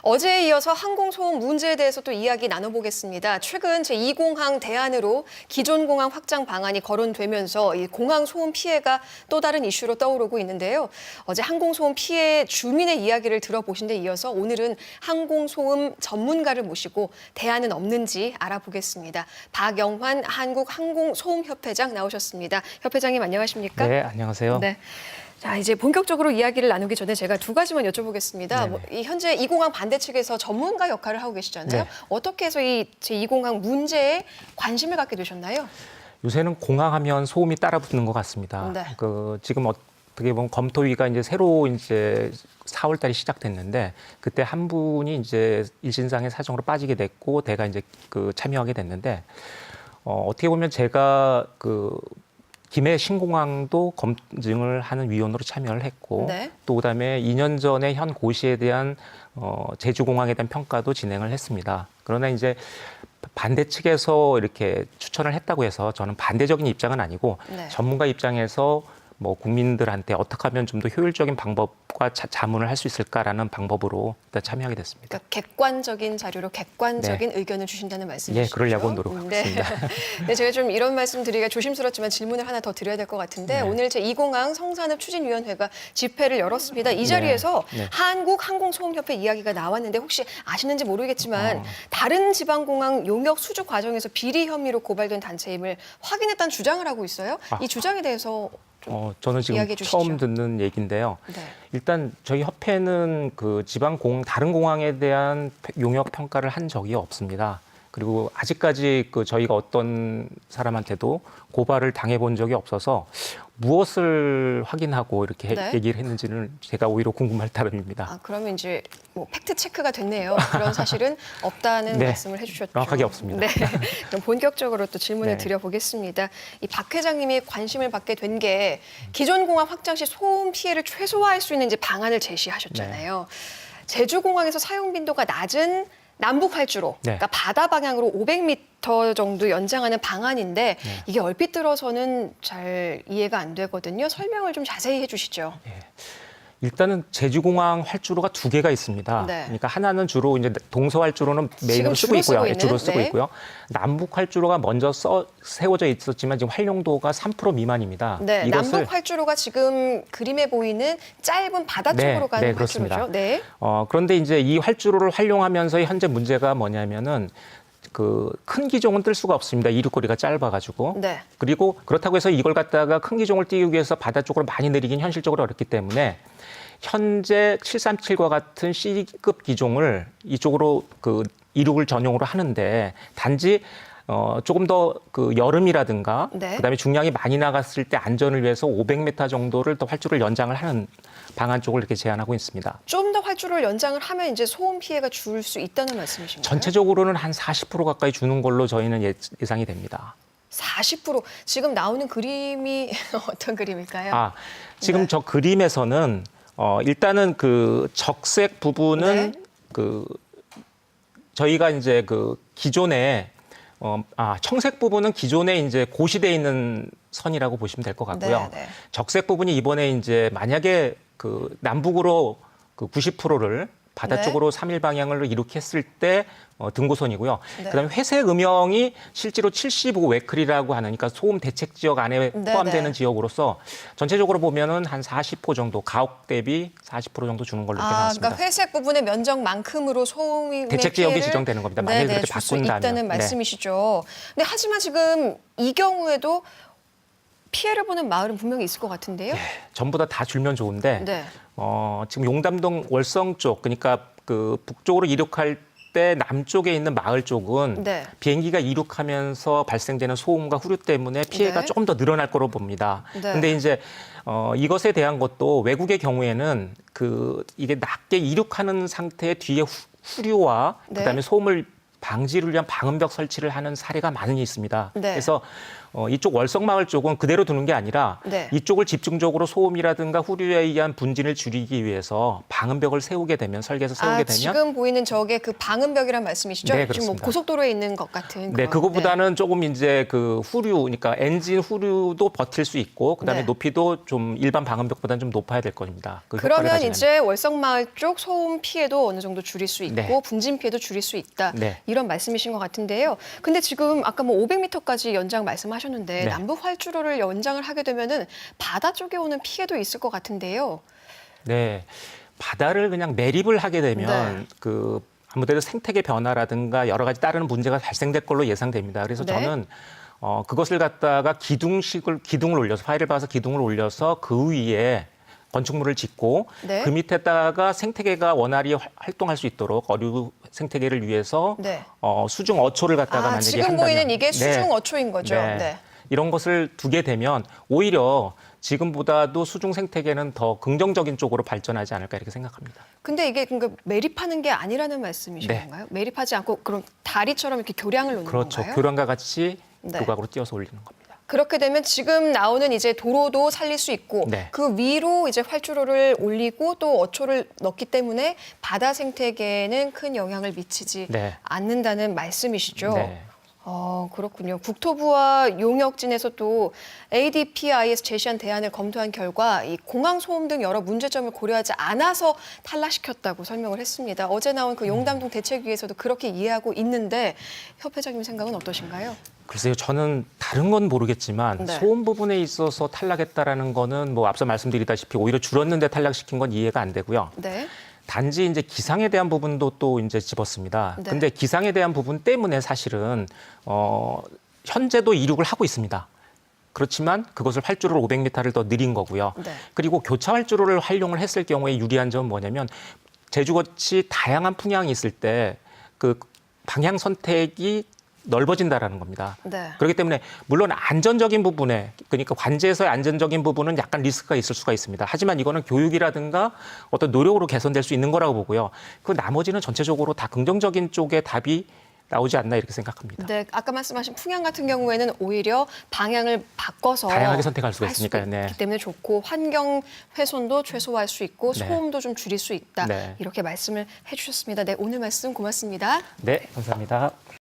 어제에 이어서 항공소음 문제에 대해서 또 이야기 나눠보겠습니다. 최근 제2공항 대안으로 기존 공항 확장 방안이 거론되면서 이 공항 소음 피해가 또 다른 이슈로 떠오르고 있는데요. 어제 항공소음 피해 주민의 이야기를 들어보신 데 이어서 오늘은 항공소음 전문가를 모시고 대안은 없는지 알아보겠습니다. 박영환 한국항공소음협회장 나오셨습니다. 협회장님 안녕하십니까? 네, 안녕하세요. 네. 자, 이제 본격적으로 이야기를 나누기 전에 제가 두 가지만 여쭤보겠습니다. 이 현재 이 공항 반대 측에서 전문가 역할을 하고 계시잖아요. 네. 어떻게 해서 이 제2공항 문제에 관심을 갖게 되셨나요? 요새는 공항하면 소음이 따라붙는 것 같습니다. 네. 지금 어떻게 보면 검토위가 이제 새로 이제 4월 달에 시작됐는데 그때 한 분이 이제 일신상의 사정으로 빠지게 됐고 제가 이제 참여하게 됐는데 어떻게 보면 제가 김해 신공항도 검증을 하는 위원으로 참여를 했고 네. 또 그다음에 2년 전에 현 고시에 대한 제주공항에 대한 평가도 진행을 했습니다. 그러나 이제 반대 측에서 이렇게 추천을 했다고 해서 저는 반대적인 입장은 아니고 네. 전문가 입장에서 뭐 국민들한테 어떻게 하면 좀 더 효율적인 방법과 자문을 할 수 있을까라는 방법으로 일단 참여하게 됐습니다. 그러니까 객관적인 자료로 객관적인 의견을 주신다는 말씀이시죠? 예, 그러려고 노력하겠습니다. 네, 제가 좀 이런 말씀 드리기가 조심스럽지만 질문을 하나 더 드려야 될 것 같은데 오늘 제2공항 성산읍 추진위원회가 집회를 열었습니다. 이 자리에서 한국항공소음협회 이야기가 나왔는데 혹시 아시는지 모르겠지만 다른 지방공항 용역 수주 과정에서 비리 혐의로 고발된 단체임을 확인했다는 주장을 하고 있어요. 이 주장에 대해서 저는 지금 이야기해 주시죠. 처음 듣는 얘기인데요. 네. 일단 저희 협회는 다른 공항에 대한 용역 평가를 한 적이 없습니다. 그리고 아직까지 저희가 어떤 사람한테도 고발을 당해본 적이 없어서 무엇을 확인하고 이렇게 얘기를 했는지는 제가 오히려 궁금할 따름입니다. 그러면 이제 팩트 체크가 됐네요. 그런 사실은 없다는 말씀을 해주셨죠. 명확하게 없습니다. 네. 그럼 본격적으로 또 질문을 드려보겠습니다. 이 박 회장님이 관심을 받게 된 게 기존 공항 확장 시 소음 피해를 최소화할 수 있는 이제 방안을 제시하셨잖아요. 제주공항에서 사용 빈도가 낮은 남북 활주로, 그러니까 바다 방향으로 500m 정도 연장하는 방안인데 이게 얼핏 들어서는 잘 이해가 안 되거든요. 설명을 좀 자세히 해주시죠. 일단은 제주공항 활주로가 두 개가 있습니다. 그러니까 하나는 주로 이제 동서 활주로는 메인으로 쓰고 있고요. 주로 쓰고 있고요. 남북 활주로가 먼저 세워져 있었지만 지금 활용도가 3% 미만입니다. 네, 남북 활주로가 지금 그림에 보이는 짧은 바다 쪽으로 가는 활주로죠. 네. 그런데 이제 이 활주로를 활용하면서 현재 문제가 뭐냐면은 큰 기종은 뜰 수가 없습니다. 이륙거리가 짧아가지고. 그리고 그렇다고 해서 이걸 갖다가 큰 기종을 띄우기 위해서 바다 쪽으로 많이 내리긴 현실적으로 어렵기 때문에 현재 737과 같은 C급 기종을 이쪽으로 이륙을 전용으로 하는데 단지 조금 더 여름이라든가 그다음에 중량이 많이 나갔을 때 안전을 위해서 500m 정도를 더 활주로를 연장을 하는 방안 쪽을 이렇게 제안하고 있습니다. 좀 더 활주로를 연장을 하면 이제 소음 피해가 줄 수 있다는 말씀이신가요? 전체적으로는 한 40% 가까이 주는 걸로 저희는 예상이 됩니다. 40%? 지금 나오는 그림이 어떤 그림일까요? 지금 저 그림에서는 일단은 적색 부분은 저희가 이제 기존에 청색 부분은 기존에 이제 고시돼 있는 선이라고 보시면 될 것 같고요. 적색 부분이 이번에 이제 만약에 남북으로 90%를 바다 쪽으로 3일 방향으로 이렇게 했을 때 등고선이고요. 그다음에 회색 음영이 실제로 75 웨클이라고 하는 그러니까 소음 대책 지역 안에 포함되는 지역으로서 전체적으로 보면은 한 40% 정도 가옥 대비 40% 정도 주는 걸로 이렇게 나왔습니다. 그러니까 회색 부분의 면적만큼으로 소음의 대책 지역이 지정되는 겁니다. 만약에 그렇게 바꾼다면. 있다는 말씀이시죠. 근데 하지만 지금 이 경우에도 피해를 보는 마을은 분명히 있을 것 같은데요. 전부 다 줄면 좋은데 지금 용담동 월성 쪽 그러니까 북쪽으로 이륙할 때 남쪽에 있는 마을 쪽은 비행기가 이륙하면서 발생되는 소음과 후류 때문에 피해가 조금 더 늘어날 거로 봅니다. 근데 이제 이것에 대한 것도 외국의 경우에는 이게 낮게 이륙하는 상태에 뒤에 후류와 그다음에 소음을 방지를 위한 방음벽 설치를 하는 사례가 많이 있습니다. 그래서 이쪽 월성마을 쪽은 그대로 두는 게 아니라 네. 이쪽을 집중적으로 소음이라든가 후류에 의한 분진을 줄이기 위해서 방음벽을 세우게 되면 설계해서 세우게 되면 지금 보이는 저게 그 방음벽이란 말씀이시죠? 네, 지금 뭐 그렇습니다. 고속도로에 있는 것 같은. 네, 그런. 그거보다는 조금 이제 그 후류, 그러니까 엔진 후류도 버틸 수 있고 그다음에 네. 높이도 좀 일반 방음벽보다는 좀 높아야 될 겁니다. 그 효과를 그러면 가지려면. 이제 월성마을 쪽 소음 피해도 어느 정도 줄일 수 있고 네. 분진 피해도 줄일 수 있다. 네. 이런 말씀이신 것 같은데요. 근데 지금 아까 뭐 500m까지 연장 말씀하셨는데 네. 남부 활주로를 연장을 하게 되면은 바다 쪽에 오는 피해도 있을 것 같은데요. 네, 바다를 그냥 매립을 하게 되면 네. 그 아무래도 생태계 변화라든가 여러 가지 따르는 문제가 발생될 걸로 예상됩니다. 그래서 네. 저는 그것을 갖다가 기둥을 올려서 파이를 박아서 기둥을 올려서 그 위에 건축물을 짓고 네. 그 밑에다가 생태계가 원활히 활동할 수 있도록 어류 생태계를 위해서 네. 수중 어초를 갖다가 만약에 지금 한다면 보이는 이게 수중 네. 어초인 거죠. 네. 네. 이런 것을 두게 되면 오히려 지금보다도 수중 생태계는 더 긍정적인 쪽으로 발전하지 않을까 이렇게 생각합니다. 근데 이게 그러니까 매립하는 게 아니라는 말씀이신 네. 건가요? 매립하지 않고 그럼 다리처럼 이렇게 교량을 놓는 그렇죠. 건가요? 교량과 같이 네. 교각으로 띄어서 올리는 겁니다. 그렇게 되면 지금 나오는 이제 도로도 살릴 수 있고 네. 그 위로 이제 활주로를 올리고 또 어초를 넣기 때문에 바다 생태계에는 큰 영향을 미치지 네. 않는다는 말씀이시죠. 네. 그렇군요. 국토부와 용역진에서 또 ADPI에서 제시한 대안을 검토한 결과 이 공항 소음 등 여러 문제점을 고려하지 않아서 탈락시켰다고 설명을 했습니다. 어제 나온 그 용담동 대책위에서도 그렇게 이해하고 있는데 협회장님 생각은 어떠신가요? 글쎄요, 저는 다른 건 모르겠지만 네. 소음 부분에 있어서 탈락했다라는 거는 뭐 앞서 말씀드리다시피 오히려 줄었는데 탈락시킨 건 이해가 안 되고요. 네. 단지 이제 기상에 대한 부분도 또 이제 집었습니다. 네. 근데 기상에 대한 부분 때문에 사실은 현재도 이륙을 하고 있습니다. 그렇지만 그것을 활주로를 500m를 더 늘린 거고요. 네. 그리고 교차 활주로를 활용을 했을 경우에 유리한 점은 뭐냐면 제주같이 다양한 풍향이 있을 때 그 방향 선택이 넓어진다라는 겁니다. 네. 그렇기 때문에 물론 안전적인 부분에 그러니까 관제에서의 안전적인 부분은 약간 리스크가 있을 수가 있습니다. 하지만 이거는 교육이라든가 어떤 노력으로 개선될 수 있는 거라고 보고요. 그 나머지는 전체적으로 다 긍정적인 쪽의 답이 나오지 않나 이렇게 생각합니다. 네, 아까 말씀하신 풍향 같은 경우에는 오히려 방향을 바꿔서 다양하게 선택할 수가 할 있으니까요. 네. 있기 때문에 좋고 환경 훼손도 최소화할 수 있고 네. 소음도 좀 줄일 수 있다. 네. 이렇게 말씀을 해주셨습니다. 네, 오늘 말씀 고맙습니다. 네, 감사합니다.